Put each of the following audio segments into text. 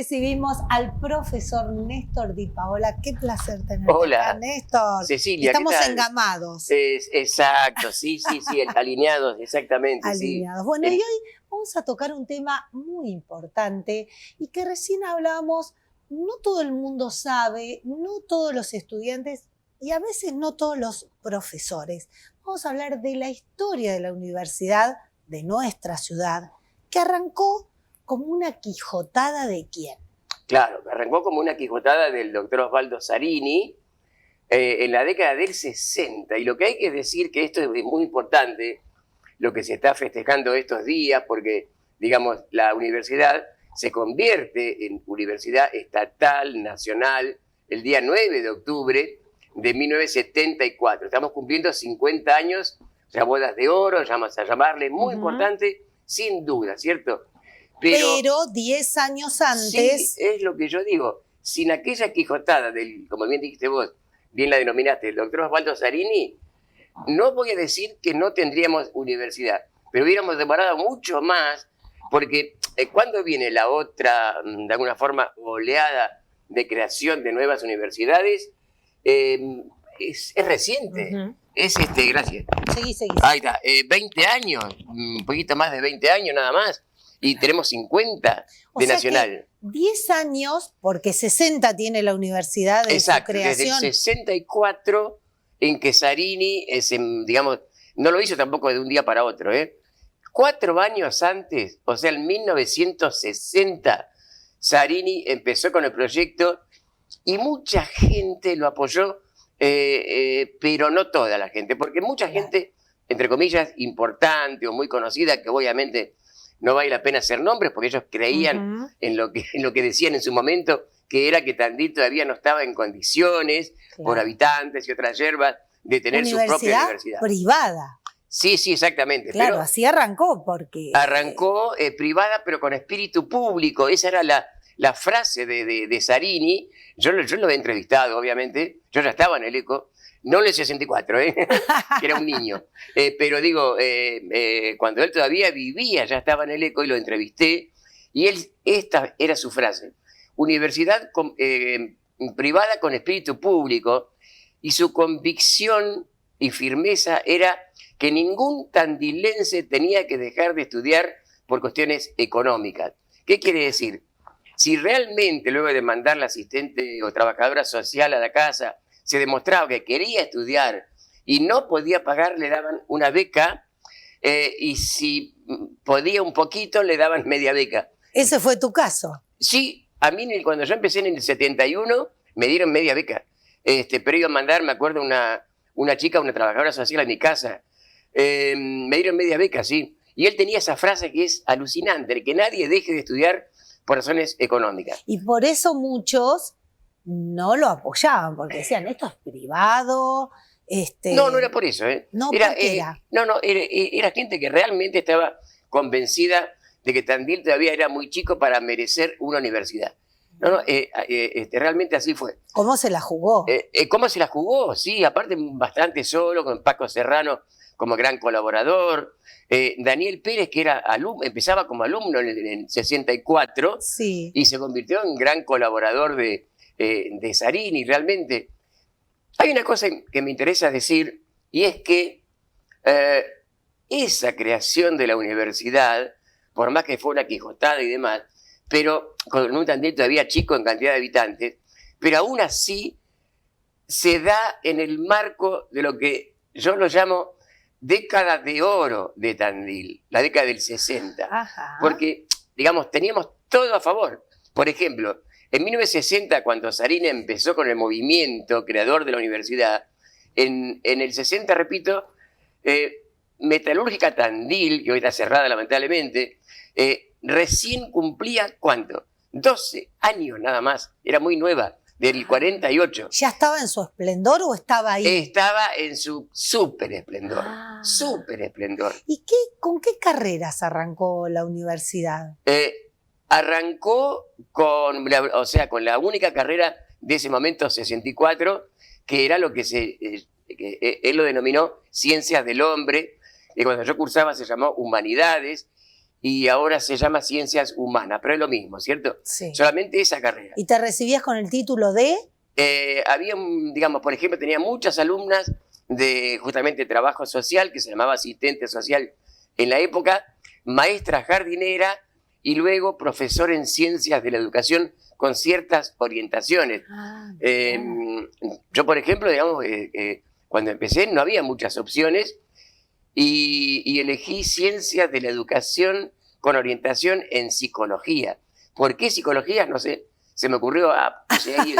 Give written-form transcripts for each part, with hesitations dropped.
recibimos al profesor Néstor Di Paola. Qué placer tenerte Hola, acá, Néstor. Cecilia, Estamos ¿qué tal? engamados. Exacto, sí, alineados, exactamente, Alineados. sí. Bueno, y hoy vamos a tocar un tema muy importante y que recién hablábamos, no todo el mundo sabe, no todos los estudiantes y a veces no todos los profesores. Vamos a hablar de la historia de la universidad de nuestra ciudad, que arrancó como una quijotada de quién. Claro, arrancó como una quijotada del doctor Osvaldo Zarini en la década del 60. Y lo que hay que decir que esto es muy importante, lo que se está festejando estos días, porque, digamos, la universidad se convierte en universidad estatal, nacional, el día 9 de octubre de 1974. Estamos cumpliendo 50 años, o sea, bodas de oro, vamos a llamarle, muy importante, sin duda, ¿cierto? Pero 10 años antes... Sí, es lo que yo digo. Sin aquella quijotada del, como bien dijiste vos, bien la denominaste, el doctor Osvaldo Zarini, no voy a decir que no tendríamos universidad, pero hubiéramos demorado mucho más, porque cuando viene la otra, de alguna forma, oleada de creación de nuevas universidades, es reciente. Es gracias. Seguí. Ahí está, 20 años, un poquito más de 20 años nada más, y tenemos 50 de nacional. 10 años, porque 60 tiene la universidad de su creación. Desde el 64 en que Zarini, digamos, no lo hizo tampoco de un día para otro, 4 años antes, o sea, en 1960, Zarini empezó con el proyecto y mucha gente lo apoyó, pero no toda la gente, porque mucha gente, entre comillas, importante o muy conocida, que obviamente no vale la pena hacer nombres, porque ellos creían en lo que decían en su momento, que era que Tandil todavía no estaba en condiciones, por habitantes y otras yerbas, de tener su propia universidad. Privada. Sí, exactamente. Claro, pero así arrancó, porque... Arrancó privada, pero con espíritu público. Esa era la frase de Zarini. Yo lo he entrevistado, obviamente. Yo ya estaba en el ECO. No en el 64, que era un niño. Pero digo, cuando él todavía vivía, ya estaba en el ECO y lo entrevisté. Y esta era su frase. Universidad privada con espíritu público. Y su convicción y firmeza era que ningún tandilense tenía que dejar de estudiar por cuestiones económicas. ¿Qué quiere decir? Si realmente luego de mandar la asistente o trabajadora social a la casa se demostraba que quería estudiar y no podía pagar, le daban una beca, y si podía un poquito, le daban media beca. ¿Ese fue tu caso? Sí, a mí cuando yo empecé en el 71 me dieron media beca, pero iba a mandar, me acuerdo, una chica, una trabajadora social a mi casa. Me dieron media beca, sí. Y él tenía esa frase que es alucinante, que nadie deje de estudiar por razones económicas. Y por eso muchos no lo apoyaban, porque decían, esto es privado. No era por eso. No, era, era gente que realmente estaba convencida de que Tandil todavía era muy chico para merecer una universidad. Realmente así fue. ¿Cómo se la jugó? ¿Cómo se la jugó? Sí, aparte bastante solo, con Paco Serrano como gran colaborador. Daniel Pérez, que era empezaba como alumno en el 64, sí, y se convirtió en gran colaborador de Zarini, realmente. Hay una cosa que me interesa decir, y es que esa creación de la universidad, por más que fue una quijotada y demás, pero con un Tandil todavía chico en cantidad de habitantes, pero aún así se da en el marco de lo que yo lo llamo década de oro de Tandil, la década del 60. Ajá. Porque, digamos, teníamos todo a favor. Por ejemplo, en 1960, cuando Zarini empezó con el movimiento creador de la universidad, en el 60, repito, Metalúrgica Tandil, que hoy está cerrada lamentablemente, recién cumplía, ¿cuánto? 12 años nada más, era muy nueva, del 48. ¿Ya estaba en su esplendor o estaba ahí? Estaba en su súper esplendor, súper esplendor. ¿Y con qué carreras arrancó la universidad? Arrancó con la única carrera de ese momento, 64, que era lo que él lo denominó Ciencias del Hombre, que cuando yo cursaba se llamó Humanidades, y ahora se llama Ciencias Humanas, pero es lo mismo, ¿cierto? Sí. Solamente esa carrera. ¿Y te recibías con el título de? Había, digamos, por ejemplo, tenía muchas alumnas de justamente trabajo social, que se llamaba asistente social en la época, maestra jardinera y luego profesor en ciencias de la educación con ciertas orientaciones. Yo, por ejemplo, digamos, cuando empecé no había muchas opciones y elegí ciencias de la educación con orientación en psicología. ¿Por qué psicología? No sé. Se me ocurrió, puse ahí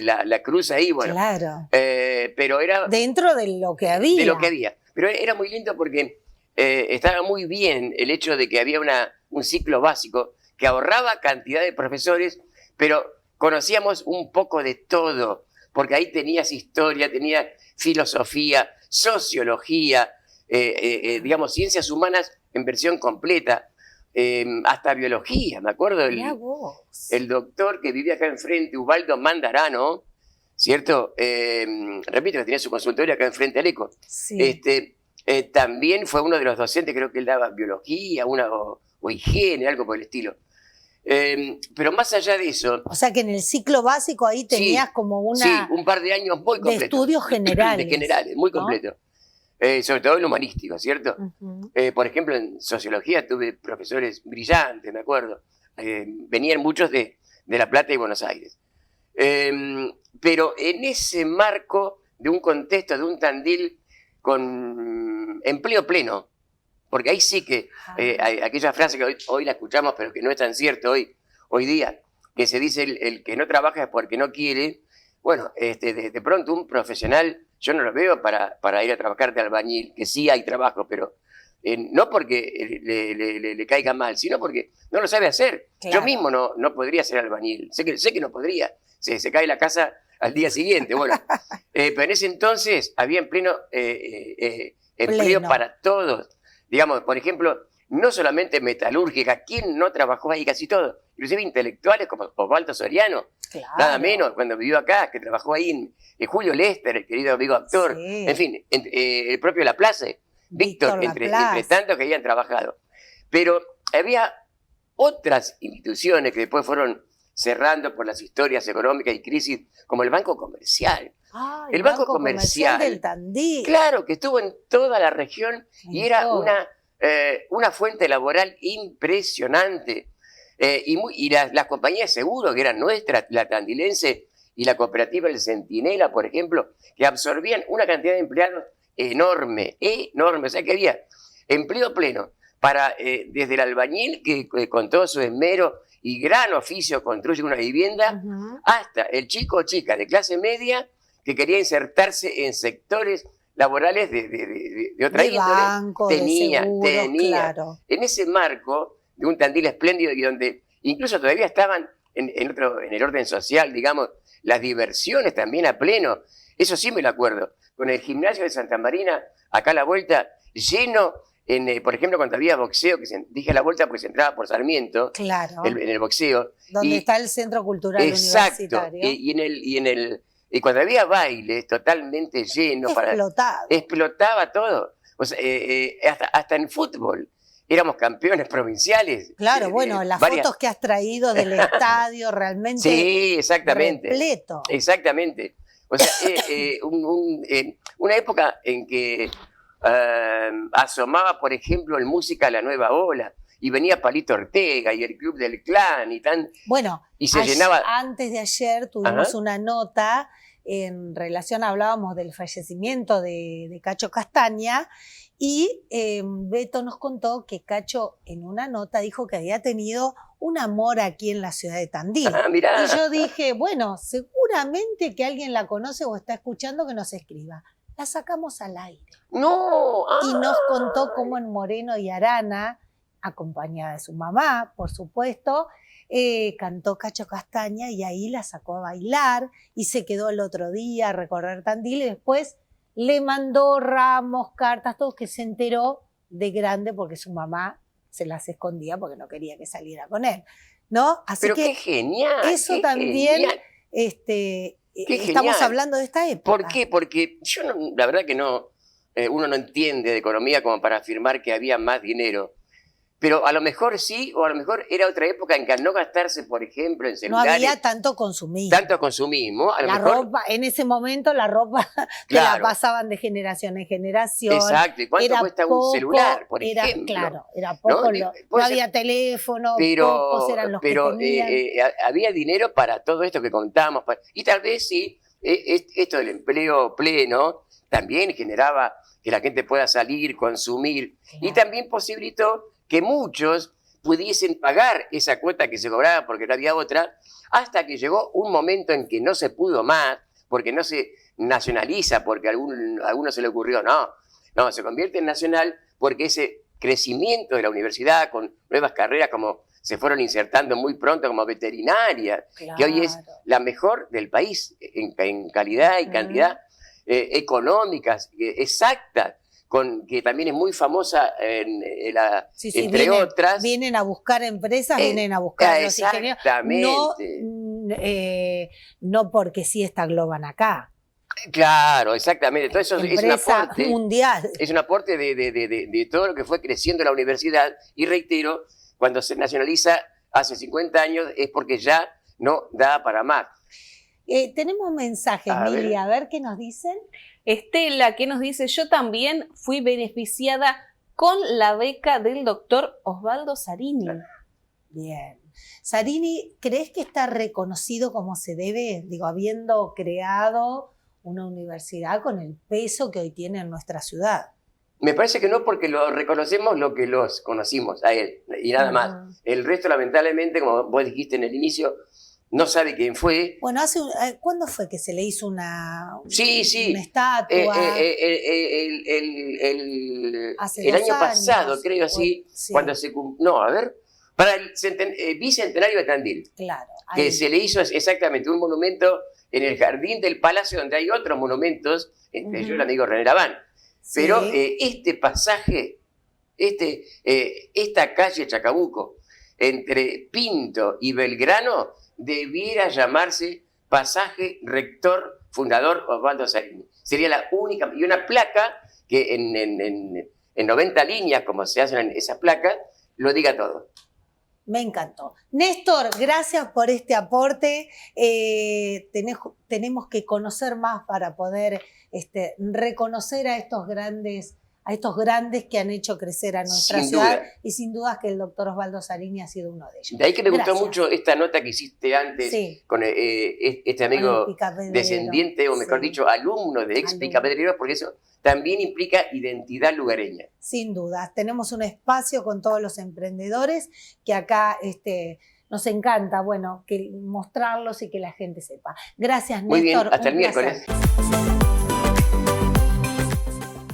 la cruz ahí, bueno. Claro. Pero era... Dentro de lo que había. De lo que había. Pero era muy lindo porque estaba muy bien el hecho de que había un ciclo básico que ahorraba cantidad de profesores, pero conocíamos un poco de todo, porque ahí tenías historia, tenías filosofía, sociología, digamos, ciencias humanas en versión completa. Hasta biología, me acuerdo el doctor que vivía acá enfrente, Ubaldo Mandarano, ¿cierto? Repito que tenía su consultorio acá enfrente al ECO. Sí. También fue uno de los docentes, creo que él daba biología o higiene, algo por el estilo. Pero más allá de eso... O sea que en el ciclo básico ahí tenías como una... Sí, un par de años muy completos. De estudios generales. De generales, muy completos. ¿No? Sobre todo en humanístico, ¿cierto? Uh-huh. Por ejemplo, en sociología tuve profesores brillantes, me acuerdo. Venían muchos de La Plata y Buenos Aires. Pero en ese marco de un contexto, de un Tandil con empleo pleno, porque ahí sí que aquella frase que hoy la escuchamos, pero que no es tan cierto hoy día, que se dice el que no trabaja es porque no quiere. Bueno, de pronto un profesional, yo no lo veo para ir a trabajar de albañil, que sí hay trabajo, pero no porque le caiga mal, sino porque no lo sabe hacer. Claro. Yo mismo no podría ser albañil, sé que no podría, se cae la casa al día siguiente. Bueno, pero en ese entonces había empleo para todos. Digamos, por ejemplo, no solamente metalúrgica, ¿quién no trabajó ahí? Casi todos, inclusive intelectuales como Osvaldo Soriano. Claro. Nada menos, cuando vivió acá, que trabajó ahí en Julio Lester, el querido amigo actor, sí. En fin, el propio Laplace, Víctor, entre tantos que habían trabajado. Pero había otras instituciones que después fueron cerrando por las historias económicas y crisis, como el Banco Comercial. El Banco Comercial del Tandil. Claro, que estuvo en toda la región y era una fuente laboral impresionante. Y las compañías de seguro que eran nuestras, la Tandilense y la cooperativa El Centinela, por ejemplo, que absorbían una cantidad de empleados enorme. O sea que había empleo pleno para desde el albañil que con todo su esmero y gran oficio construye una vivienda, hasta el chico o chica de clase media que quería insertarse en sectores laborales de otra índole. Banco, tenía. Claro. En ese marco de un Tandil espléndido y donde incluso todavía estaban en el orden social, digamos, las diversiones también a pleno. Eso sí me lo acuerdo. Con el gimnasio de Santa Marina, acá a la vuelta, lleno, por ejemplo, cuando había boxeo, dije a la vuelta porque se entraba por Sarmiento, claro. En el boxeo. Donde está el Centro Cultural Universitario. Y cuando había bailes totalmente llenos, explotaba todo. O sea, hasta en fútbol. Éramos campeones provinciales. Claro, bueno, las fotos que has traído del estadio realmente. Sí, exactamente. Repleto. Exactamente. O sea, una época en que asomaba, por ejemplo, en música La Nueva Ola, y venía Palito Ortega y el Club del Clan y tan. Bueno, y se llenaba. Antes de ayer tuvimos una nota en relación, hablábamos del fallecimiento de Cacho Castaña. Y Beto nos contó que Cacho en una nota dijo que había tenido un amor aquí en la ciudad de Tandil. Mirá. Y yo dije, bueno, seguramente que alguien la conoce o está escuchando, que nos escriba. La sacamos al aire. ¡No! Y nos contó cómo en Moreno y Arana, acompañada de su mamá, por supuesto, cantó Cacho Castaña y ahí la sacó a bailar y se quedó el otro día a recorrer Tandil y después le mandó ramos, cartas, todo, que se enteró de grande porque su mamá se las escondía porque no quería que saliera con él, ¿no? Así pero que qué genial. Eso qué también, genial. Estamos hablando de esta época. ¿Por qué? Porque yo la verdad que no, uno no entiende de economía como para afirmar que había más dinero. Pero a lo mejor sí, o a lo mejor era otra época en que al no gastarse, por ejemplo, en No celulares, había tanto consumismo. tanto consumismo, a lo La mejor, ropa, en ese momento la ropa te la claro, pasaban de generación en generación. exacto. ¿Y cuánto Era cuesta un poco, celular, por era, ejemplo? claro, era ¿No? poco, Digo, no puede ser, había teléfono, pocos eran los que tenían. había dinero para todo esto que contamos. Y tal vez sí, esto del empleo pleno también generaba que la gente pueda salir, consumir, y Claro. también posibilitó que muchos pudiesen pagar esa cuota que se cobraba porque no había otra, hasta que llegó un momento en que no se pudo más, porque no se nacionaliza, porque a alguno se le ocurrió, no, se convierte en nacional porque ese crecimiento de la universidad con nuevas carreras como se fueron insertando muy pronto como veterinaria, que hoy es Claro. la mejor del país en calidad y cantidad, económicas, exactas, que también es muy famosa Sí, entre otras. vienen a buscar empresas, Eh, vienen a buscar los ingenieros. No, Exactamente. no porque sí está Globan acá. Claro, exactamente. Todo eso es un Empresa aporte. mundial. Es un aporte de todo lo que fue creciendo la universidad. Y reitero, cuando se nacionaliza hace 50 años es porque ya no da para más. Tenemos mensajes, A ver. Mili, a ver qué nos dicen. Estela, que nos dice, yo también fui beneficiada con la beca del doctor Osvaldo Zarini. Bien. Zarini, ¿crees que está reconocido como se debe? Digo, habiendo creado una universidad con el peso que hoy tiene en nuestra ciudad. Me parece que no, porque lo reconocemos lo que los conocimos a él y nada más. El resto, lamentablemente, como vos dijiste en el inicio, no sabe quién fue. Bueno, ¿cuándo fue que se le hizo una Sí. una estatua? Hace El 2 año pasado, años. creo, sí, Sí, cuando se cumplió, no, a ver, para el bicentenario de Tandil, claro. que ahí. se le hizo exactamente un monumento en el jardín del palacio, donde hay otros monumentos, entre ellos el amigo René Laván. Sí. Pero este pasaje, esta calle Chacabuco, entre Pinto y Belgrano, debiera llamarse Pasaje Rector Fundador Osvaldo Zarini. Sería la única, y una placa que en 90 líneas, como se hacen en esas placas, lo diga todo. Me encantó. Néstor, gracias por este aporte. Tenemos que conocer más para poder reconocer a estos grandes que han hecho crecer a nuestra Sin ciudad, duda. y sin dudas que el doctor Osvaldo Zarini ha sido uno de ellos. De ahí que me gustó Gracias. mucho esta nota que hiciste antes, Sí. con este Con el amigo picapedrero. descendiente, o mejor Sí. dicho, alumno de ex Alumno. picapedreros, porque eso también implica identidad lugareña. Sin dudas. Tenemos un espacio con todos los emprendedores que acá nos encanta, bueno, que mostrarlos y que la gente sepa. Gracias, Muy bien, Néstor. hasta un el placer. miércoles.